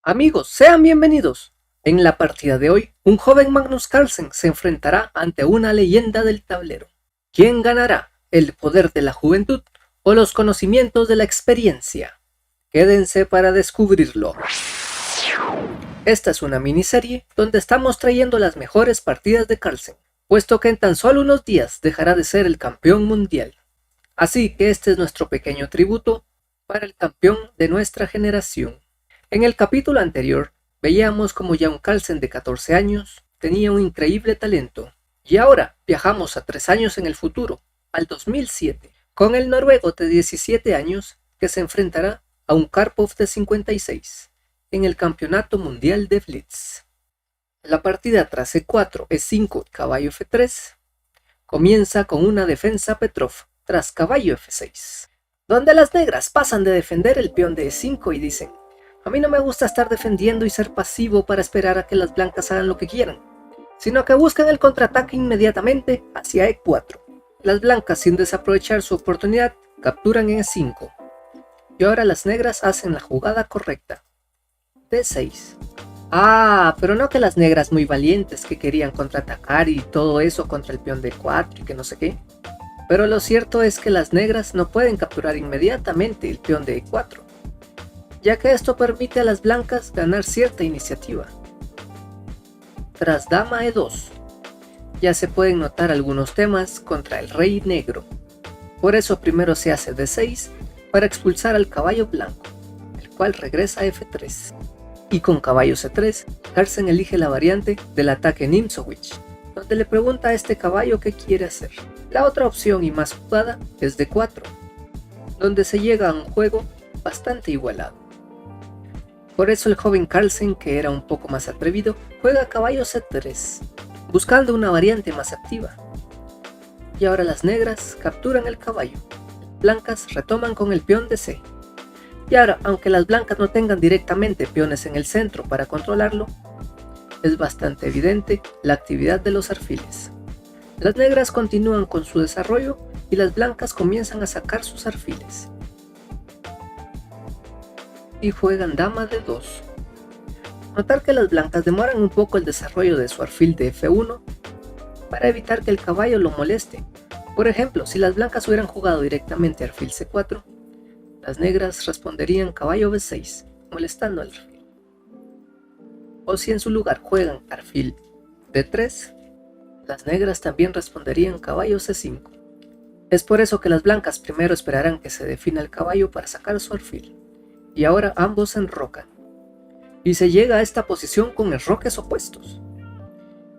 Amigos, sean bienvenidos. En la partida de hoy, un joven Magnus Carlsen se enfrentará ante una leyenda del tablero. ¿Quién ganará? ¿El poder de la juventud o los conocimientos de la experiencia? Quédense para descubrirlo. Esta es una miniserie donde estamos trayendo las mejores partidas de Carlsen, puesto que en tan solo unos días dejará de ser el campeón mundial. Así que este es nuestro pequeño tributo para el campeón de nuestra generación. En el capítulo anterior, veíamos como ya un Carlsen de 14 años tenía un increíble talento, y ahora viajamos a 3 años en el futuro, al 2007, con el noruego de 17 años que se enfrentará a un Karpov de 56 en el Campeonato Mundial de Blitz. La partida tras E4, E5 y caballo F3 comienza con una defensa Petrov tras caballo F6, donde las negras pasan de defender el peón de E5 y dicen: a mí no me gusta estar defendiendo y ser pasivo para esperar a que las blancas hagan lo que quieran, sino que busquen el contraataque inmediatamente hacia E4. Las blancas, sin desaprovechar su oportunidad, capturan en E5. Y ahora las negras hacen la jugada correcta. D6. Pero no que las negras muy valientes que querían contraatacar y todo eso contra el peón D4 y que no sé qué. Pero lo cierto es que las negras no pueden capturar inmediatamente el peón de E4, ya que esto permite a las blancas ganar cierta iniciativa. Tras dama E2, ya se pueden notar algunos temas contra el rey negro. Por eso primero se hace D6 para expulsar al caballo blanco, el cual regresa a F3. Y con caballo C3, Carlsen elige la variante del ataque Nimzowitsch, donde le pregunta a este caballo qué quiere hacer. La otra opción y más jugada es D4, donde se llega a un juego bastante igualado. Por eso el joven Carlsen, que era un poco más atrevido, juega caballo C3, buscando una variante más activa. Y ahora las negras capturan el caballo, blancas retoman con el peón de C. Y ahora, aunque las blancas no tengan directamente peones en el centro para controlarlo, es bastante evidente la actividad de los alfiles. Las negras continúan con su desarrollo y las blancas comienzan a sacar sus alfiles. Y juegan dama de 2. Notar que las blancas demoran un poco el desarrollo de su alfil de F1 para evitar que el caballo lo moleste. Por ejemplo, si las blancas hubieran jugado directamente alfil C4, las negras responderían caballo B6, molestando al alfil. O si en su lugar juegan alfil D3, las negras también responderían caballo C5. Es por eso que las blancas primero esperarán que se defina el caballo para sacar su alfil. Y ahora ambos se enrocan. Y se llega a esta posición con enroques opuestos.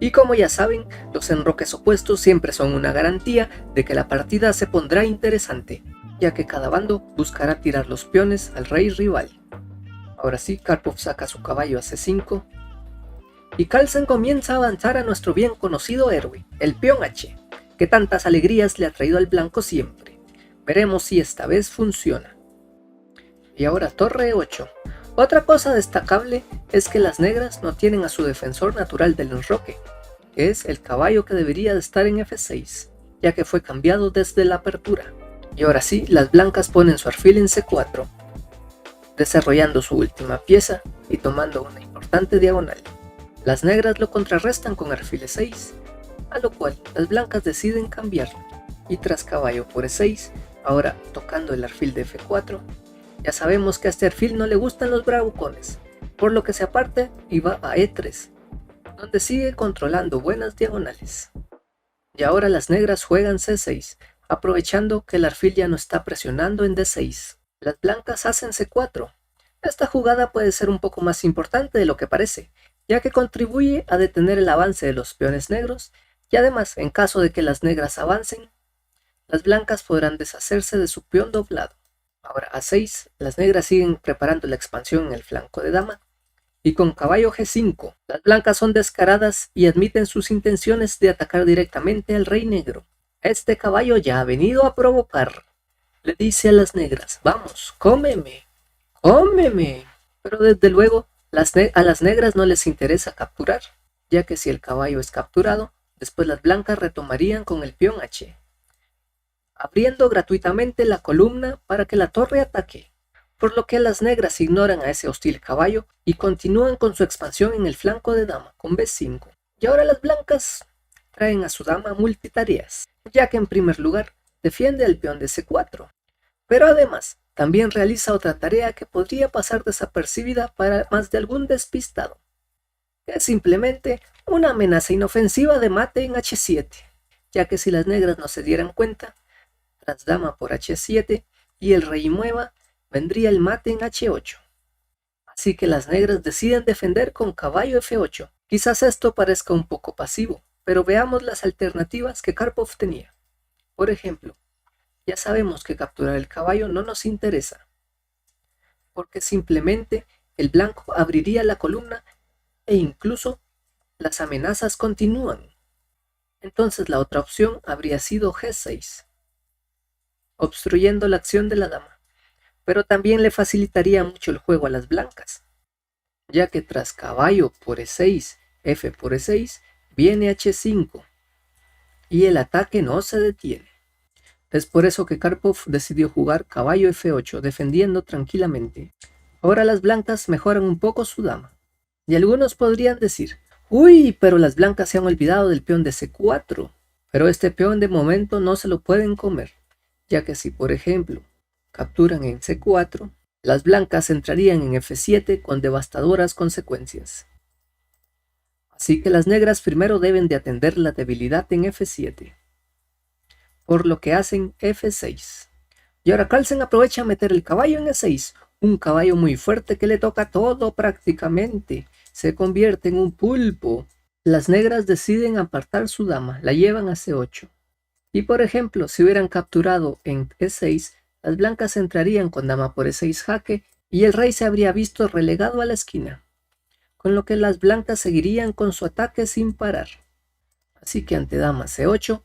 Y como ya saben, los enroques opuestos siempre son una garantía de que la partida se pondrá interesante, ya que cada bando buscará tirar los peones al rey rival. Ahora sí, Karpov saca su caballo a C5, y Carlsen comienza a avanzar a nuestro bien conocido héroe, el peón H, que tantas alegrías le ha traído al blanco siempre. Veremos si esta vez funciona. Y ahora torre E8. Otra cosa destacable es que las negras no tienen a su defensor natural del enroque, que es el caballo que debería de estar en F6, ya que fue cambiado desde la apertura. Y ahora sí, las blancas ponen su alfil en C4, desarrollando su última pieza y tomando una importante diagonal. Las negras lo contrarrestan con alfil E6, a lo cual las blancas deciden cambiarlo, y tras caballo por E6, ahora tocando el alfil de F4, ya sabemos que a este alfil no le gustan los bravucones, por lo que se aparta y va a E3, donde sigue controlando buenas diagonales. Y ahora las negras juegan C6, aprovechando que el alfil ya no está presionando en D6. Las blancas hacen C4. Esta jugada puede ser un poco más importante de lo que parece, ya que contribuye a detener el avance de los peones negros, y además, en caso de que las negras avancen, las blancas podrán deshacerse de su peón doblado. Ahora A6, las negras siguen preparando la expansión en el flanco de dama, y con caballo G5, las blancas son descaradas y admiten sus intenciones de atacar directamente al rey negro. Este caballo ya ha venido a provocar. Le dice a las negras: vamos, cómeme, cómeme. Pero desde luego, a las negras no les interesa capturar, ya que si el caballo es capturado, después las blancas retomarían con el peón H, abriendo gratuitamente la columna para que la torre ataque. por lo que las negras ignoran a ese hostil caballo y continúan con su expansión en el flanco de dama con b5. Y ahora las blancas traen a su dama multitareas, ya que en primer lugar defiende al peón de c4, pero además también realiza otra tarea que podría pasar desapercibida para más de algún despistado, que es simplemente una amenaza inofensiva de mate en h7, ya que si las negras no se dieran cuenta, tras dama por h7 y el rey mueva, vendría el mate en h8. Así que las negras deciden defender con caballo f8. Quizás esto parezca un poco pasivo, pero veamos las alternativas que Karpov tenía. Por ejemplo, ya sabemos que capturar el caballo no nos interesa, porque simplemente el blanco abriría la columna e incluso las amenazas continúan. Entonces la otra opción habría sido g6, obstruyendo la acción de la dama, pero también le facilitaría mucho el juego a las blancas, ya que tras caballo por e6, f por e6, viene h5, y el ataque no se detiene. Es por eso que Karpov decidió jugar caballo f8, defendiendo tranquilamente. Ahora las blancas mejoran un poco su dama, y algunos podrían decir, uy, pero las blancas se han olvidado del peón de c4, pero este peón de momento no se lo pueden comer, ya que si por ejemplo capturan en c4, las blancas entrarían en f7 con devastadoras consecuencias. Así que las negras primero deben de atender la debilidad en f7, por lo que hacen f6. Y ahora Carlsen aprovecha a meter el caballo en e6, un caballo muy fuerte que le toca todo prácticamente, se convierte en un pulpo. Las negras deciden apartar su dama, la llevan a c8. Y por ejemplo, si hubieran capturado en e6, las blancas entrarían con dama por e6 jaque y el rey se habría visto relegado a la esquina, con lo que las blancas seguirían con su ataque sin parar. Así que ante dama c8,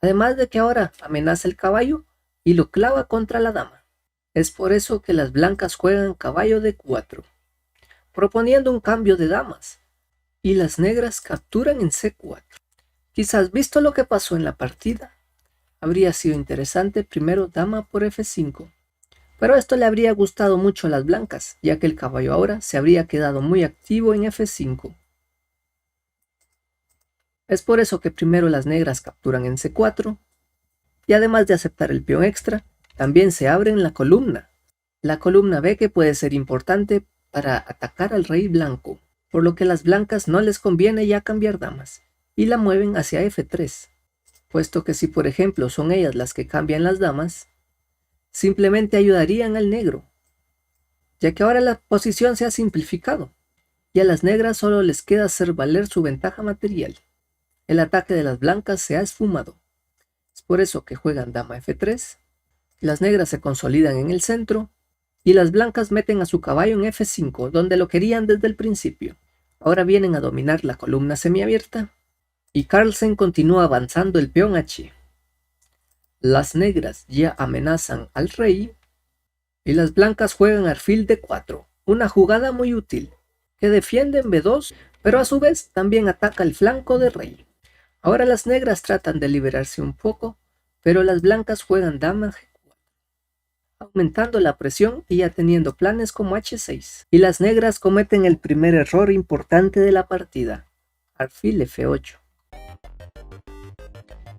además de que ahora amenaza el caballo y lo clava contra la dama. Es por eso que las blancas juegan caballo d4, proponiendo un cambio de damas, y las negras capturan en c4. Quizás visto lo que pasó en la partida, habría sido interesante primero dama por f5, pero esto le habría gustado mucho a las blancas, ya que el caballo ahora se habría quedado muy activo en f5. Es por eso que primero las negras capturan en c4, y además de aceptar el peón extra, también se abren la columna. La columna B que puede ser importante para atacar al rey blanco, por lo que a las blancas no les conviene ya cambiar damas, y la mueven hacia f3, puesto que si por ejemplo son ellas las que cambian las damas, simplemente ayudarían al negro, ya que ahora la posición se ha simplificado, y a las negras solo les queda hacer valer su ventaja material. El ataque de las blancas se ha esfumado. Es por eso que juegan dama f3, las negras se consolidan en el centro, y las blancas meten a su caballo en f5, donde lo querían desde el principio. Ahora vienen a dominar la columna semiabierta, y Carlsen continúa avanzando el peón h. Las negras ya amenazan al rey, y las blancas juegan alfil d4, una jugada muy útil, que defiende en b2, pero a su vez también ataca el flanco de rey. Ahora las negras tratan de liberarse un poco, pero las blancas juegan dama g4, aumentando la presión y ya teniendo planes como h6. Y las negras cometen el primer error importante de la partida, alfil f8.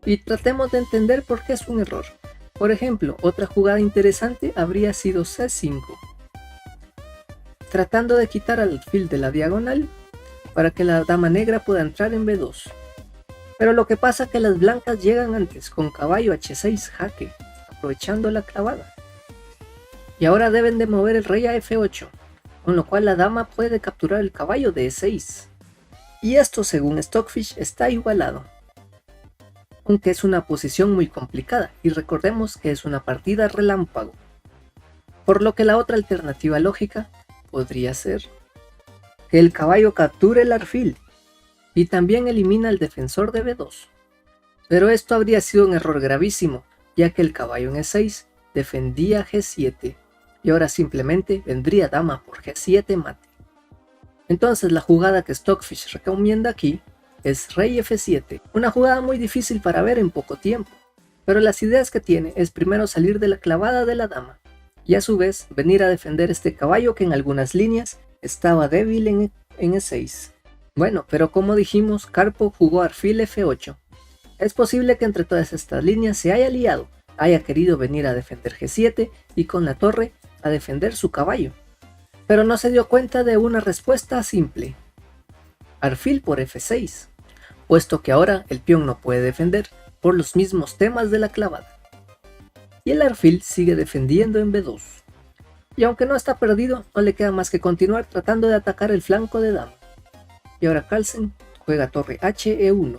Y tratemos de entender por qué es un error. Por ejemplo, otra jugada interesante habría sido c5, tratando de quitar al alfil de la diagonal para que la dama negra pueda entrar en b2. Pero lo que pasa es que las blancas llegan antes con caballo h6 jaque, aprovechando la clavada. Y ahora deben de mover el rey a f8, con lo cual la dama puede capturar el caballo de e6. Y esto según Stockfish está igualado, aunque es una posición muy complicada y recordemos que es una partida relámpago. Por lo que la otra alternativa lógica podría ser que el caballo capture el alfil y también elimina al defensor de b2. Pero esto habría sido un error gravísimo, ya que el caballo en e6 defendía g7 y ahora simplemente vendría dama por g7 mate. Entonces la jugada que Stockfish recomienda aquí es rey f7, una jugada muy difícil para ver en poco tiempo, pero las ideas que tiene es primero salir de la clavada de la dama y a su vez venir a defender este caballo que en algunas líneas estaba débil en E6. Bueno, pero como dijimos, Karpov jugó alfil F8. Es posible que entre todas estas líneas se haya liado, haya querido venir a defender G7 y con la torre a defender su caballo. Pero no se dio cuenta de una respuesta simple. Alfil por F6, puesto que ahora el peón no puede defender por los mismos temas de la clavada. Y el alfil sigue defendiendo en B2. Y aunque no está perdido, no le queda más que continuar tratando de atacar el flanco de dama. Y ahora Carlsen juega torre H-E1.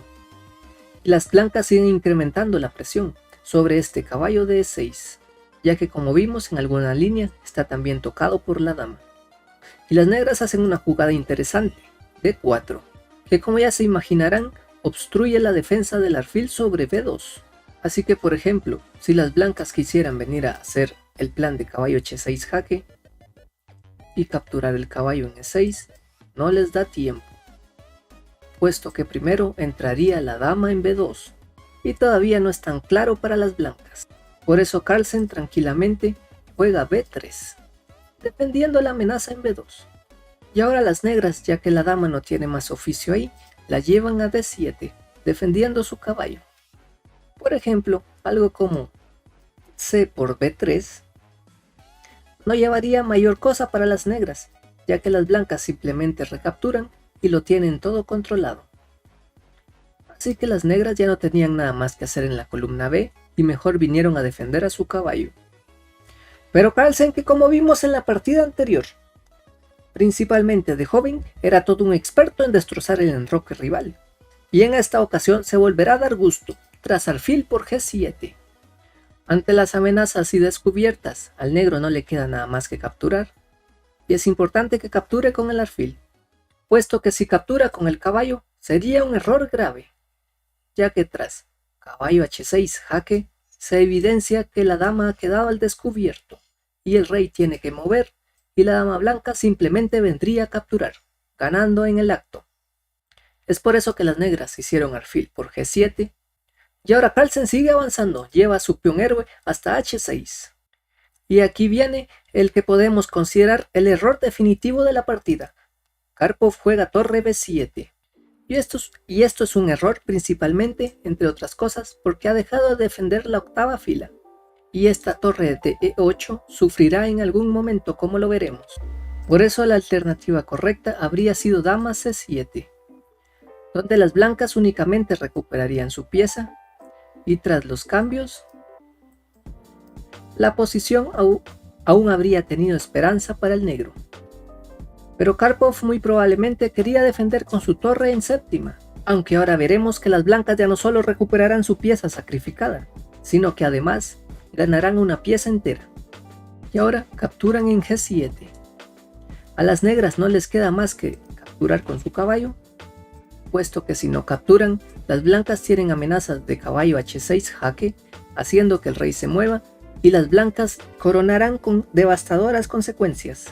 Y las blancas siguen incrementando la presión sobre este caballo de E6, ya que como vimos en alguna línea está también tocado por la dama. Y las negras hacen una jugada interesante, D4, que como ya se imaginarán, obstruye la defensa del alfil sobre B2. Así que por ejemplo, si las blancas quisieran venir a hacer el plan de caballo H6 jaque y capturar el caballo en E6, no les da tiempo, puesto que primero entraría la dama en B2, y todavía no es tan claro para las blancas. Por eso Carlsen tranquilamente juega B3, defendiendo la amenaza en B2. Y ahora las negras, ya que la dama no tiene más oficio ahí, la llevan a D7, defendiendo su caballo. Por ejemplo, algo como C por B3 no llevaría mayor cosa para las negras, ya que las blancas simplemente recapturan y lo tienen todo controlado. Así que las negras ya no tenían nada más que hacer en la columna B y mejor vinieron a defender a su caballo. Pero Carlsen, que como vimos en la partida anterior, principalmente de joven, era todo un experto en destrozar el enroque rival, y en esta ocasión se volverá a dar gusto, tras alfil por G7. Ante las amenazas y descubiertas, al negro no le queda nada más que capturar, y es importante que capture con el alfil, puesto que si captura con el caballo sería un error grave, ya que tras caballo H6 jaque se evidencia que la dama ha quedado al descubierto, y el rey tiene que mover, y la dama blanca simplemente vendría a capturar, ganando en el acto. Es por eso que las negras hicieron alfil por G7, y ahora Carlsen sigue avanzando, lleva a su peón héroe hasta H6. Y aquí viene el que podemos considerar el error definitivo de la partida. Karpov juega torre B7. Y esto es un error principalmente, entre otras cosas, porque ha dejado de defender la octava fila. Y esta torre de E8 sufrirá en algún momento, como lo veremos. Por eso la alternativa correcta habría sido dama C7, donde las blancas únicamente recuperarían su pieza, y tras los cambios, la posición aún habría tenido esperanza para el negro. Pero Karpov muy probablemente quería defender con su torre en séptima, aunque ahora veremos que las blancas ya no solo recuperarán su pieza sacrificada, sino que además ganarán una pieza entera. Y ahora capturan en G7. A las negras no les queda más que capturar con su caballo, puesto que si no capturan, las blancas tienen amenazas de caballo H6 jaque, haciendo que el rey se mueva, y las blancas coronarán con devastadoras consecuencias.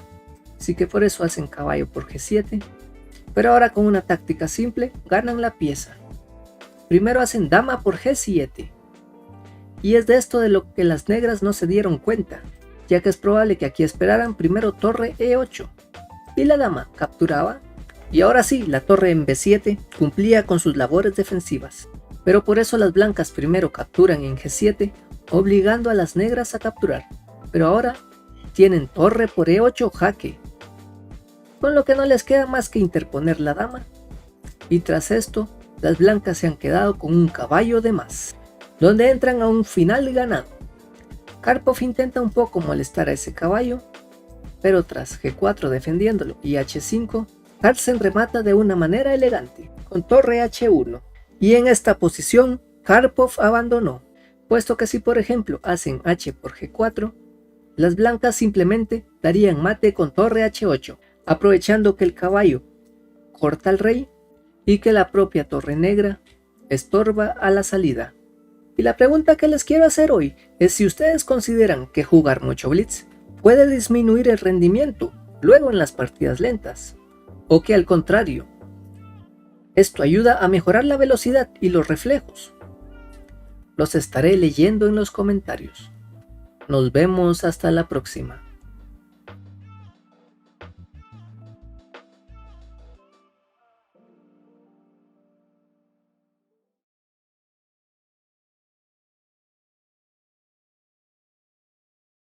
Así que por eso hacen caballo por G7, pero ahora con una táctica simple ganan la pieza. Primero hacen dama por G7, y es de esto de lo que las negras no se dieron cuenta, ya que es probable que aquí esperaran primero torre E8, y la dama capturaba, y ahora sí, la torre en B7 cumplía con sus labores defensivas. Pero por eso las blancas primero capturan en G7, obligando a las negras a capturar, pero ahora tienen torre por E8 jaque, con lo que no les queda más que interponer la dama, y tras esto, las blancas se han quedado con un caballo de más, donde entran a un final ganado. Karpov intenta un poco molestar a ese caballo, pero tras G4 defendiéndolo y H5, Carlsen remata de una manera elegante, con torre H1, y en esta posición Karpov abandonó, puesto que si por ejemplo hacen H por G4, las blancas simplemente darían mate con torre H8, aprovechando que el caballo corta al rey y que la propia torre negra estorba a la salida. Y la pregunta que les quiero hacer hoy es si ustedes consideran que jugar mucho blitz puede disminuir el rendimiento luego en las partidas lentas, o que al contrario, esto ayuda a mejorar la velocidad y los reflejos. Los estaré leyendo en los comentarios. Nos vemos hasta la próxima.